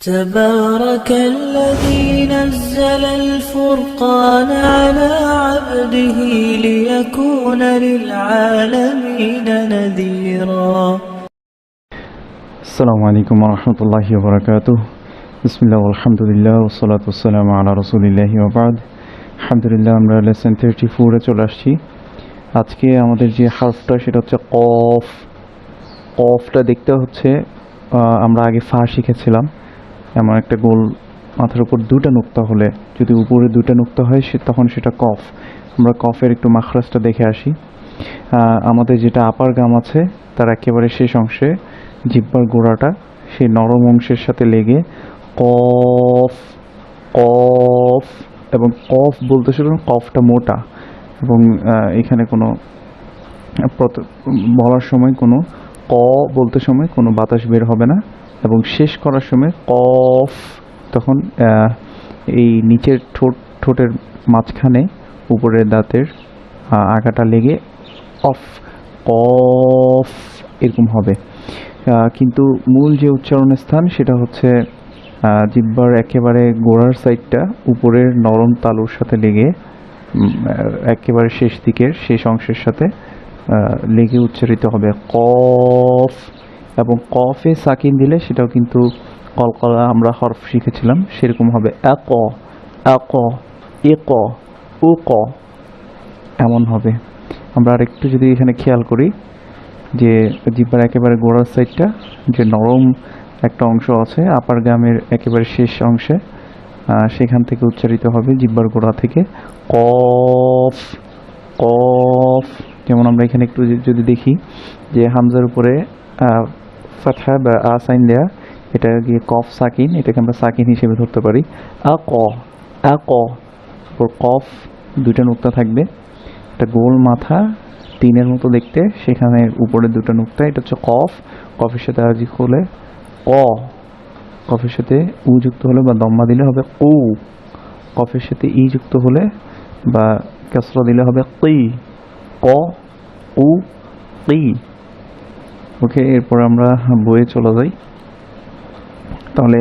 تبارك الذي نزل الفرقان على عبده ليكون للعالمين نذيرا. السلام عليكم ورحمة الله وبركاته. بسم الله والحمد لله والصلاة والسلام على رسول الله وبعد. আলহামদুলিল্লাহ, আমরা লেসন 34 এ চলে আসছি। আজকে আমাদের যে হারফটা সেটা হচ্ছে কফ। কফটা দেখতে হচ্ছে আমরা আগে ফা শিখেছিলাম। এমন একটা গোল মাথার উপর দুটা নুক্তা হলে, যদি উপরে দুটা নুক্তা হয় তখন সেটা কফ। আমরা কফের একটু মাখরাজটা দেখে আসি। আমাদের যেটা আপার গাম আছে তার একেবারে শেষ অংশে জিহ্বার গোড়াটা সেই নরম অংশের সাথে লেগে কফ কফ এবং কফ বলতে শুরু, কফটা মোটা এবং এখানে কোনো বলার সময় কোনো ক বলতে সময় কোনো বাতাস বের হবে না এবং শেষ করার সময় কফ, তখন এই নিচের ঠোঁটের মাঝখানে উপরের দাঁতের আগাটা লেগে অফ কফ এরকম হবে। কিন্তু মূল যে উচ্চারণের স্থান সেটা হচ্ছে জিহ্বার একেবারে গোড়ার সাইডটা উপরের নরম তালুর সাথে লেগে একেবারে শেষ দিকের শেষ অংশের সাথে লেগে উচ্চারিত হবে কফ। এবং কফে সাকিন দিলে সেটাও কিন্তু কলকলা আমরা হরফ শিখেছিলাম সেরকম হবে এক এক এক ও ক এমন হবে। আমরা আরেকটু যদি এখানে খেয়াল করি যে জিহ্বার একেবারে গোড়ার সাইডটা যে নরম একটা অংশ আছে আপার গামের একেবারে শেষ অংশে, সেখান থেকে উচ্চারিত হবে জিহ্বার গোড়া থেকে কফ কফ। যেমন আমরা এখানে একটু যদি দেখি যে হামজার উপরে ফাতহা বা আ সাইন দেয়া, এটা গিয়ে কফ সাকিন, এটাকে আমরা সাকিন হিসেবে ধরতে পারি। আ ক কফ দুইটা নুক্তা থাকবে, একটা গোল মাথা তিনের মতো দেখতে, সেখানে উপরে দুটো নুক্তা, এটা হচ্ছে কফ। কফের সাথে আরজি হলে ক, কফের সাথে উ যুক্ত হলে বা দম্মা দিলে হবে কু, কফের সাথে ই যুক্ত হলে বা কাসরা দিলে হবে কি, ক উ কি। ওকে, এরপর আমরা বইয়ে চলে যাই। তাহলে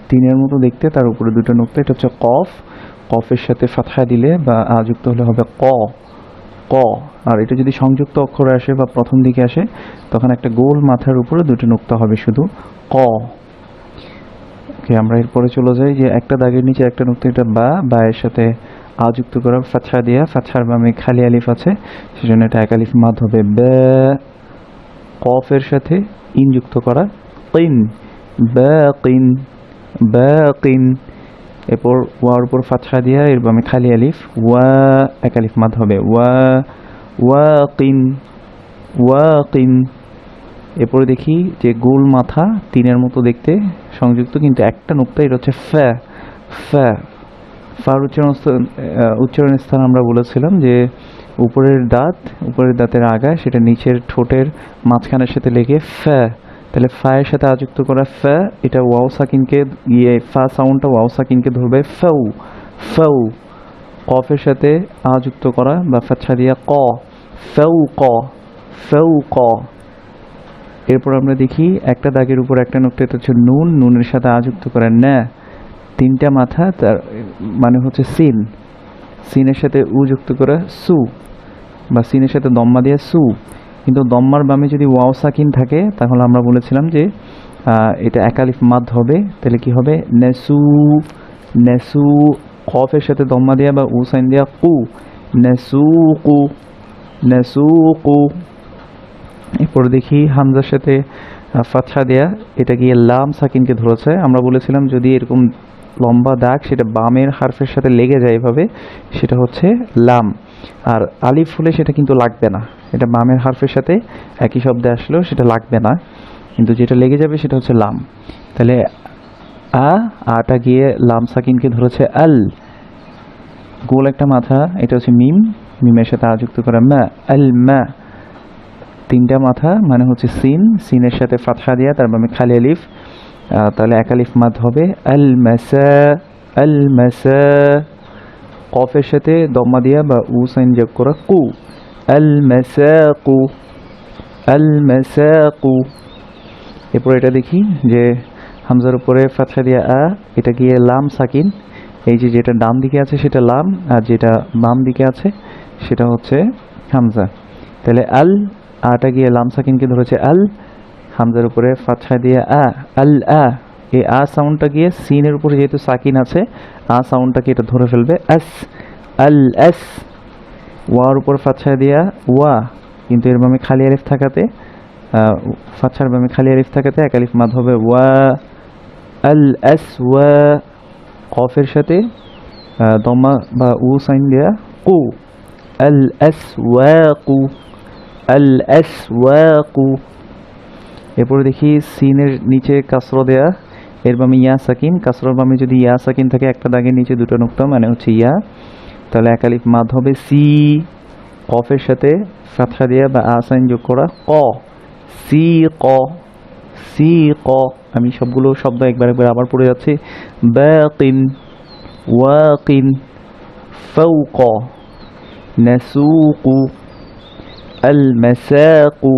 তিনের মতো দেখতে, তার উপরে দুটো নুক্তা, এটা হচ্ছে কফ। কফের সাথে ফাতহা দিলে বা আ যুক্ত হলে হবে ক ক। আর এটা যদি সংযুক্ত অক্ষরে আসে বা প্রথম দিকে আসে তখন একটা গোল মাথার উপরে দুটো নুক্তা হবে শুধু ক। ওকে, আমরা এরপরে চলে যাই যে একটা দাগের নিচে একটা নুক্তা, এটা বা এর সাথে আ যুক্ত করা, ফাতহা দিয়া, ফাতহার বামে খালি আলিফ আছে সেজন্য এটা এক আলিফ মাদ হবে বে। কফের সাথে ইন যুক্ত করা কিন বাকিন বাকিন। এরপর ওয়ার উপর ফাতহা দিয়া, এর বামে খালি আলিফ, ওয়া এক আলিফ মাদ হবে ওয়া ওয়াকিন ওয়াকিন। এরপরে দেখি যে গোল মাথা তিনের মতো দেখতে সংযুক্ত কিন্তু একটা নুক্তা, এটা হচ্ছে ফা ফা। ফার উচ্চারণ স্থান আমরা বলেছিলাম যে উপরের দাঁতের আগা সেটা নিচের ঠোঁটের মাঝখানের সাথে লেগে ফা, তাহলে ফায়ের সাথে আযুক্ত করা ফা, এটা ওয়াও সাকিনকে ফা সাউন্ডটা ওয়াও সাকিনকে ধরবে ফাউ ফাউ। কফের সাথে আযুক্ত করা বা ফাতহা দিয়া ক ফাউ ক ফাউ ক। এরপর আমরা দেখি একটা দাগের উপর একটা নুক্তা, এটা হচ্ছে নুন, নুনের সাথে আযুক্ত করা না, তিনটা মাথা, তার মানে হচ্ছে সিন, সিনের সাথে উ যুক্ত করা সু বা সিনের সাথে দম্মা দিয়ে সু। কিন্তু দম্মার বামে যদি ওয়াও সাকিন থাকে তাহলে আমরা বলেছিলাম যে এটা একালিফ মাদ হবে, তাহলে কি হবে নেসু নেসু। কফের সাথে দম্মা দেয়া বা উ সাইন দেয়া কু নেসু কু নেসু কু। এরপর দেখি হামজার সাথে ফাতহা দেয়া, এটা গিয়ে লাম সাকিনকে ধরেছে। আমরা বলেছিলাম যদি এরকম লম্বা দাগ সেটা বামের হারফের সাথে লেগে যায় এভাবে, সেটা হচ্ছে লাম। আর আলিফ হলে সেটা কিন্তু লাগবে না, এটা বামের হারফের সাথে একই শব্দে আসলেও সেটা লাগবে না, কিন্তু যেটা লেগে যাবে সেটা হচ্ছে লাম। তাহলে আটা গিয়ে লাম সাকিনকে ধরেছে আল। গোল একটা মাথা, এটা হচ্ছে মিম, মিমের সাথে আযুক্ত করা মা আল মা। তিনটা মাথা মানে হচ্ছে সিন, সিনের সাথে ফাতহা দিয়া, তার বামে খালি আলিফ, তাহলে এক আলিফ মাদ হবে আল মাসা আল মাসা। কফের সাথে দম্মা দিয়া বা উ সাইন যোগ করা কু আল মাসাকু আল মাসাকু। এরপর এটা দেখি যে হামজার উপরে ফাতহা দিয়া আ, এটা গিয়ে লাম সাকিন, এই যে যেটা ডান দিকে আছে সেটা লাম, আর যেটা বাম দিকে আছে সেটা হচ্ছে হামজা। তাহলে আল, আটা গিয়ে লাম সাকিনকে ধরেছে আল, হামজার উপরে ফাতহা দিয়ে আ, আল আ, এই আ সাউন্ডটা গিয়ে সিনের উপরে যেহেতু সাকিন আছে, আ সাউন্ডটাকে এটা ধরে ফেলবে আস, আল আস। ওয়ার উপর ফাতহা দিয়া ওয়া, কিন্তু এর বামে খালি আলিফ থাকাতে, ফাতহার বামে খালি আলিফ থাকাতে এক আলিফ মাদ হবে ওয়া, আল আস ওয়া। কফের সাথে দমা বা উ সাইন দেয়া কু, আল আস ওয়া কু, আল আস ওয়া কু। এরপরে দেখি সিনের নিচে কাসর দেয়া, এর বামে ইয়া সাকিন, কাসরের বামে যদি ইয়া সাকিন থাকে একটা দাগের নিচে দুটো নুক্তা মানে হচ্ছে ইয়া, তাহলে এক আলিফ মাদ হবে সি। কফের সাথে ফাতহা দিয়া বা আসাইন যোগ করা ক, সি ক, সি ক। আমি সবগুলো শব্দ একবার একবার আবার পড়ে যাচ্ছি। বাকিন, ওয়াকিন, ফাওক, নাসুকু, আল মাসাকু,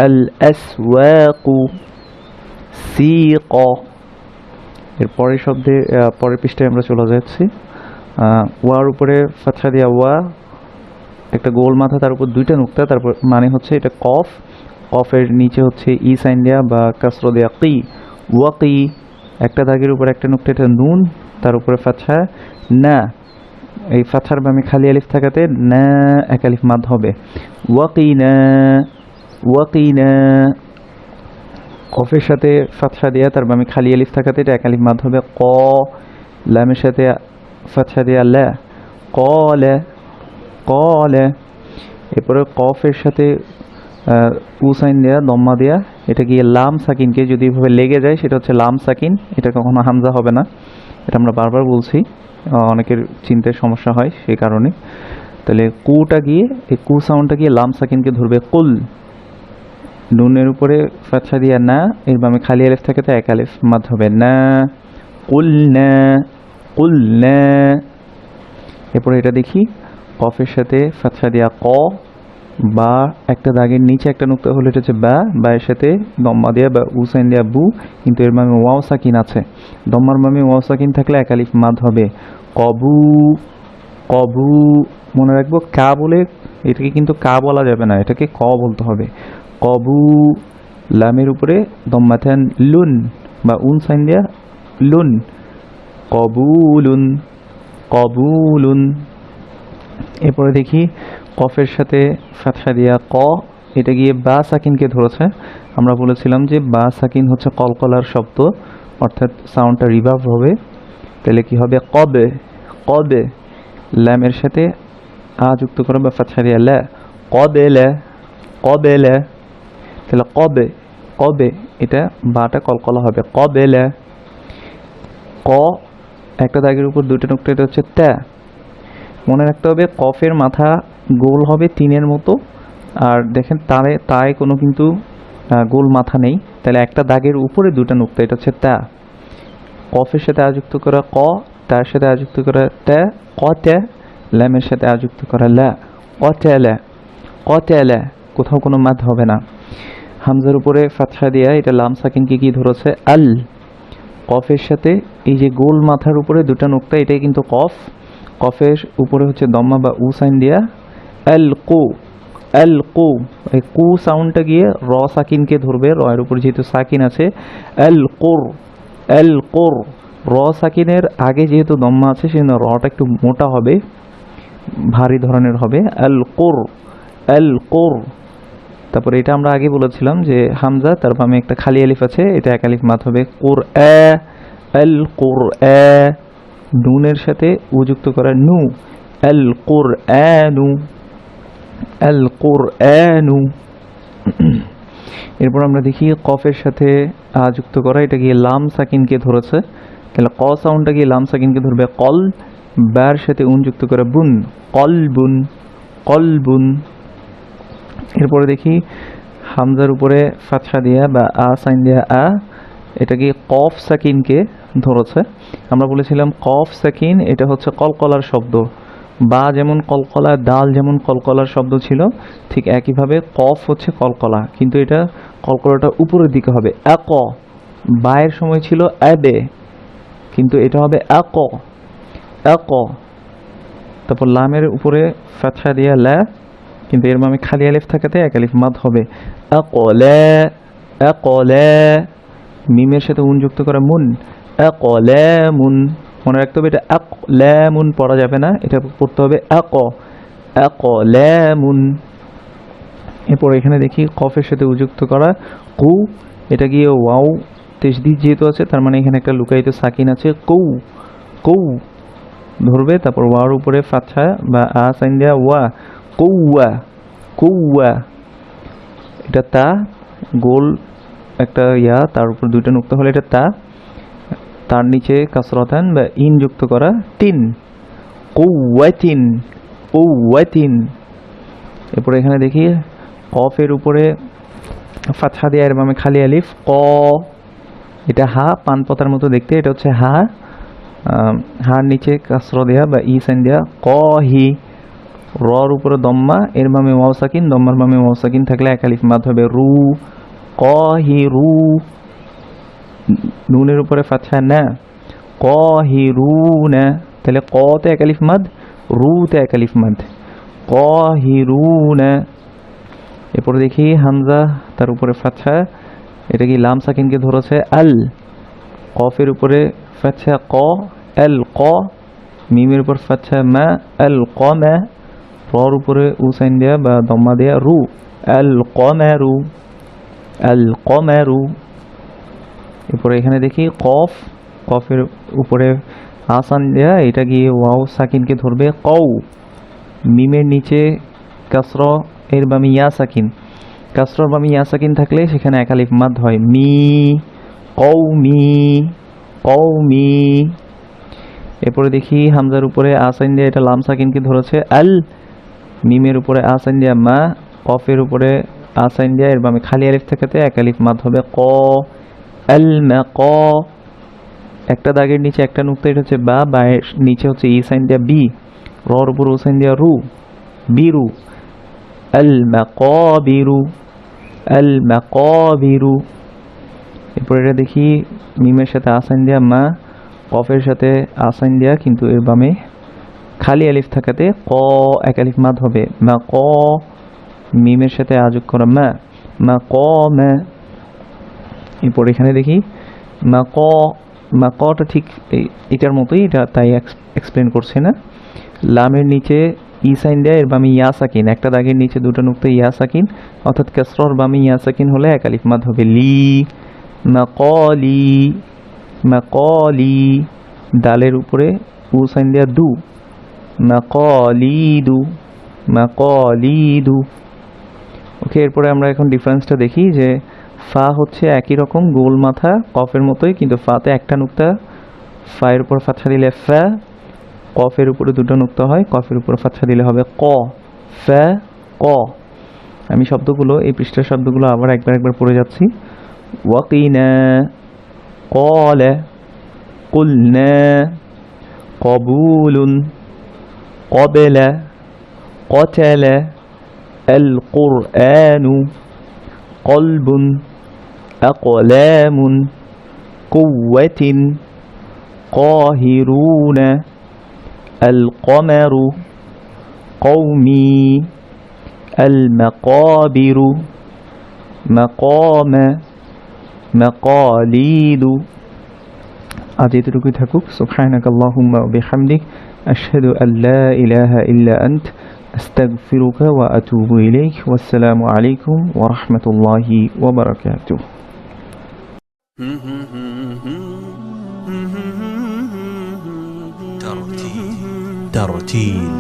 আল আসওয়াকু, সিক। এর পরের শব্দে পরের পৃষ্ঠায় আমরা চলে যাচ্ছি। ওয়ার উপরে ফাতহা দিয়া ওয়া, একটা গোল মাথা, তার উপর দুইটা নুক্তা, তারপর মানে হচ্ছে এটা কফ, কফের নিচে হচ্ছে ই সাইন দেয়া বা কাসর দেয়া কি, ওয়াকি, একটা দাগের উপর একটা নুক্তা, এটা নুন, তার উপরে ফাতহা না, এই ফাতহার বামে খালি আলিফ থাকাতে না এক আলিফ মাদ হবে ওয়াকিনা, ওয়াকিনা। কফের সাথে ফাতহা দেয়া, তার বামে খালি আলিফ থাকাতে এটা এক আলিফ মাদ হবে ক, লামের সাথে ফাতহা দেয়া লা, কলা, কলা। এরপরে কফের সাথে উসাইন দেয়া, দম্মা দেয়া, এটা গিয়ে লাম সাকিনকে যদি এভাবে লেগে যায় সেটা হচ্ছে লাম সাকিন, এটা কখনো হামজা হবে না, এটা আমরা বারবার বলছি, অনেকের চিন্তার সমস্যা হয় সেই কারণে। তাহলে কুটা গিয়ে, এই কু সাউন্ডটা গিয়ে লাম সাকিনকে ধরবে কুল, নুনের উপরে ফাতহা দিয়া না, এর বামে খালি আলিফ থাকে তো এক আলিফ মাদ হবে না, কুল না, কুল না। এরপরে এটা দেখি, কফের সাথে ফাতহা দিয়া ক, বা একটা দাগের নিচে একটা নুক্তা হলে এটা হচ্ছে বা, বা এর সাথে দম্মা দিয়া বা উসাইন দিয়া বু, কিন্তু এর মামে ওয়াও সাকিন আছে, দম্মার মামে ওয়াও সাকিন থাকলে এক আলিফ মাদ হবে কবু, কবু। মনে রাখবো কা বলে এটাকে কিন্তু কা বলা যাবে না, এটাকে ক বলতে হবে, কবু। লামের উপরে দম্মাথান লুন বা উন সাইন দিয়া লুন, কবুলুন, কবুলুন। এরপরে দেখি কফের সাথে ফাতহা দিয়া ক, এটা গিয়ে বা সাকিনকে ধরেছে। আমরা বলেছিলাম যে বা সাকিন হচ্ছে কলকলার শব্দ, অর্থাৎ সাউন্ডটা রিভার্ভ হবে, তাহলে কি হবে কবে, কবে। ল্যামের সাথে আ যুক্ত করে বা ফাতহা দিয়া লা, কবে লা, কবে লা, তাহলে কবে, কবে, এটা বাটা কলকলা হবে কবে লা। ক, একটা দাগের উপর দুইটা নুক্তা, এটা হচ্ছে ত্যা। মনে রাখতে হবে কফের মাথা গোল হবে তিনের মতো, আর দেখেন তারে তাই কোনো কিন্তু গোল মাথা নেই, তাহলে একটা দাগের উপরে দুটা নুক্তা, এটা হচ্ছে ত্যা। কফের সাথে আযুক্ত করা ক, তার সাথে আযুক্ত করা ত্যা, ক ত্যা। ল্যামের সাথে আযুক্ত করা লা, কতালা, কতালা, কোথাও কোনো মাদ হবে না। হামজার উপরে ফাতহা দিয়া, এটা লাম সাকিনকে কি ধরেছে আল। কফের সাথে এই যে গোল মাথার উপরে দুটা নুক্তা, এটাই কিন্তু কফ, কফের উপরে হচ্ছে দম্মা বা উ সাইন দিয়া আল কু, আল কু। এই কু সাউন্ডটা গিয়ে র সাকিনকে ধরবে, র এর উপরে যেহেতু সাকিন আছে, আল কুর, আল কুর। র সাকিনের আগে যেহেতু দম্মা আছে সেজন্য রটা একটু মোটা হবে, ভারী ধরনের হবে, আল কুর, আল কুর। তারপরে এটা আমরা আগে বলেছিলাম যে হামজা, তার বামে একটা খালি আলিফ আছে, এটা এক আলিফ মাদ হবে কুর আ, আল কুর আ। নুনের সাথে উ যুক্ত করা নু, আল কুর আনু, আল কুর আনু। এরপর আমরা দেখি কফের সাথে আ যুক্ত করা, এটা গিয়ে লাম সাকিনকে ধরেছে, তাহলে ক সাউন্ডটা গিয়ে লাম সাকিনকে ধরবে কল, বার সাথে উন যুক্ত করা বুন, কল বুন, কল বুন। এরপরে দেখি হামজার উপরে ফাতহা দিয়া বা আ সাইন দিয়া আ, এটা গিয়ে কফ সাকিনকে ধরেছে। আমরা বলেছিলাম কফ সাকিন এটা হচ্ছে কলকলার শব্দ, বা যেমন কলকলা, দাল যেমন কলকলার শব্দ ছিল, ঠিক একইভাবে কফ হচ্ছে কলকলা, কিন্তু এটা কলকলাটা উপরের দিকে হবে, আ ক, বায়ের সময় ছিল আবে, কিন্তু এটা হবে আক, আক। তারপর লামের উপরে ফাতহা দিয়া লা, কিন্তু এর মামে খালি আলিফ থাকাতে এক আলিফ মাদ হবে। আকলা, আকলা। মিমের সাথে উন যুক্ত করা মুন, আকলামুন। মনে রাখতে হবে এটা আকলামুন পড়া যাবে না, এটা পড়তে হবে আক, আকলামুন। এরপর এখানে দেখি কফের সাথে উযুক্ত করা কু, এটা গিয়ে ওয়াও তাসদীদ যেহেতু আছে, তার মানে এখানে একটা লুকায়িত সাকিন আছে, কৌ, কৌ ধরবে। তারপর ওয়ার উপরে ফাতহা বা আসাইন দেয়া ওয়া, কৌয়া, কৌয়া। এটা তা, গোল একটা ইয়া, তার উপর দুইটা নুক্তা হলে এটা তা, তার নিচে কাসরাতান বা ইন যুক্ত করা তিন, কৌয়াতিন, কৌয়াতিন। এরপর এখানে দেখি কফের উপরে ফাতহা দেয়া, এর বামে খালি আলিফ ক, এটা হা, পান পাতার মতো দেখতে, এটা হচ্ছে হা, হার নিচে কাসরা দেয়া বা ই সাইন দেয়া কহি। রর উপরে দম্মা, এর বামে ওয়াও সাকিন, দম্মার বামে ওয়াও সাকিন থাকলে এক আলিফ মাদ হবে রু, কহিরু। নুনের উপরে ফাতহা না, কহিরুনা, তাহলে কতে এক আলিফ মাদ, রুতে এক আলিফ মাদ, কহিরুনা। এরপরে দেখি হামজা, তার উপরে ফাতহা, এটা কি লাম সাকিনকে ধরেছে আল। কফের উপরে ফাতহা ক, আল ক। মিমের উপর ফাতহা মা, আল কমা। রর উপরে উসাইন দেয়া বা দম্মা দেয়া রু, আল কমারু, আল কমারু। এরপরে এখানে দেখি কফ, কফের উপরে আসান দেয়া, এটা গিয়ে ওয়াও সাকিনকে ধরবে কৌ। মিমের নিচে কাসর, এর বামে ইয়া সাকিন, কাসরর বামে ইয়া সাকিন থাকলে সেখানে এক আলিফ মাদ হয় মি, কৌমি, কৌমি। এরপরে দেখি হামজার উপরে আসাইন দেয়া, এটা লাম সাকিনকে ধরেছে আল। মিমের উপরে আসাইন দেয়া মা, কফের উপরে আসাইন দেয়া, এর বামে খালি আলিফ থাকাতে এক আলিফ মাদ হবে ক, আল মা ক। একটা দাগের নিচে একটা নুক্তা, এটা হচ্ছে বা, বায়ের নিচে হচ্ছে ই সাইন দেয়া বি, রর উপর ও সাইন দেয়া রু, বিরু, আল মাকাবিরু, আল মাকাবিরু। এরপর এটা দেখি মিমের সাথে আসাইন দেয়া মা, কফের সাথে আসাইন দেয়া, কিন্তু এর বামে খালি আলিফ থাকাতে ক এক আলিফ মাদ হবে মা ক। মিমের সাথে আযোগ করা মা, মা ক মা। এরপর এখানে দেখি মা ক, মা কটা ঠিক এটার মতোই, এটা তাই এক্সপ্লেন করছে না। লামের নিচে ই সাইন দেয়া, এর বামে ইয়া সাকিন, একটা দাগের নিচে দুটো নুক্তা ইয়া সাকিন, অর্থাৎ কাসরর বামে ইয়া সাকিন হলে এক আলিফ মাদ হবে লি, মাকালি, মাকালি। দালের উপরে উ সাইন দেয়া দু, মাকালিদু, মাকালিদু। ওকে, এরপরে আমরা এখন ডিফারেন্সটা দেখি যে ফা হচ্ছে একই রকম গোল মাথা কফের মতোই, কিন্তু ফাতে একটা নুক্তা, ফায়ের উপর ফাতহা দিলে ফা, কফের উপরে দুটো নুক্তা হয়, কফের উপর ফাতহা দিলে হবে ক, ফা ক। আমি শব্দগুলো, এই পৃষ্ঠার শব্দগুলো আবার একবার পড়ে যাচ্ছি। ওয়াকিনা, ক্বালা, কুলনা, কবুলুন, ক্বাবলা, ক্বাতালা, আল কুরআনু, কলবুন, আকলামুন, কুওয়াতিন, কাহিরুনা, আল কমারু, কওমি, আল মাকাবিরু, মাকামা, মাকালিদু। আজ এতটুকুই থাকুক। সুবহানাকাল্লাহুম্মা ওয়া বিহামদিক, আশহাদু আল্লা ইলাহা ইল্লা আন্ত, আস্তাগফিরুকা ওয়া আতুবু ইলাইক। ওয়াসসালামু আলাইকুম ওয়া রাহমাতুল্লাহি ওয়া বারাকাতুহু। ترتيل